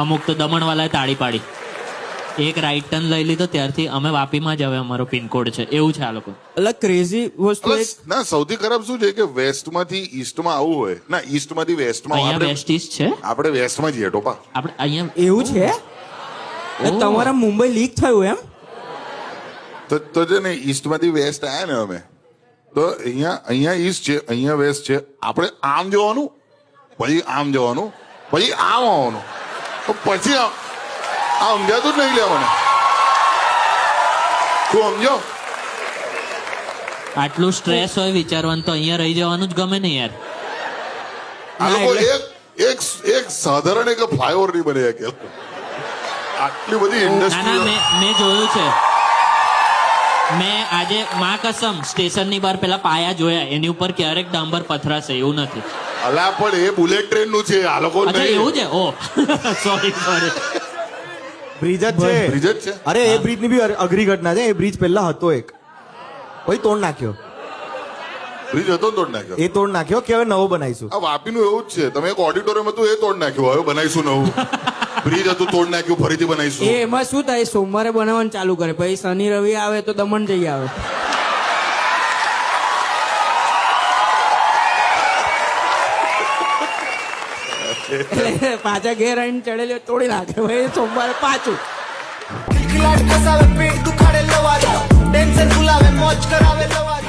અમુક તો દમણવાલાએ તાળી પાડી. એક રાઈટ ટર્ન લઈ લીધો ત્યારથી અમે વાપીમાં જ હવે અમારો પિનકોડ છે એવું છે આ લોકો. એટલે ક્રેઝી વસ્તુ ના સૌથી ખરાબ શું છે કે વેસ્ટમાંથી ઈસ્ટમાં આવવું હોય ના ઈસ્ટમાંથી વેસ્ટમાં અહીંયા વેસ્ટ ઈસ્ટ છે આપણે વેસ્ટમાં જઈએ ટોપા. આપણે અહીંયા એવું છે તમારા મુંબઈ લીક થયું એમ તો છે ને ઈસ્ટમાંથી વેસ્ટ આવ્યા ને અમે તો અહીંયા ઈસ્ટ છે અહીંયા વેસ્ટ છે આપણે આમ જવાનું પછી આમ જવાનું પછી આમ આવવાનું તો પછી આ સમજાતું જ નહીં લે મને તું સમજો. આટલું સ્ટ્રેસ હોય વિચારવાનું તો અહીંયા રહી જવાનું જ ગમે ને યાર. આ લોકો એક સાધારણ એક ફ્લાયઓવર નહીં બને કે આટલી બધી ના ઇન્ડસ્ટ્રી મેં જોયું છે. મેં આજે માં કસમ સ્ટેશનની બહાર પેલા પાયા જોયા એની ઉપર ક્યારેક ડાંબર પથરાશે એવું નથી. અલા પણ એ બુલેટ ટ્રેન નું છે આ લોકો અચ્છા એવું છે ઓ સોરી બ્રિજ જ બ્રિજ જ છે. અરે એ બ્રિજ ની બી અઘરી ઘટના છે. એ બ્રિજ પહેલા હતો એક પછી તોડ નાખ્યો. બ્રિજ હતો ને તોડ નાખ્યો એ તોડ નાખ્યો કે હવે નવો બનાવીશું. આ વાપીનું એવું જ છે તમે એક ઓડિટોરિયમ હતું એ તોડ નાખ્યું હવે બનાવીશું નવું. બ્રિજ હતું તોડ નાખ્યું ફરીથી બનાવીશું. એમાં શું થાય સોમવારે બનાવવાનું ચાલુ કરે પછી શનિ રવિ આવે તો દમણ જઈ આવે. એટલે પાછા ઘેર આવીને ચડેલી તોડી નાખે ભાઈ સોમવારે પાછું. ખિલખિલાટ કસાવે પેટ દુખાડે લવારે ટેન્શન ભૂલાવે મોજ કરાવે લવારે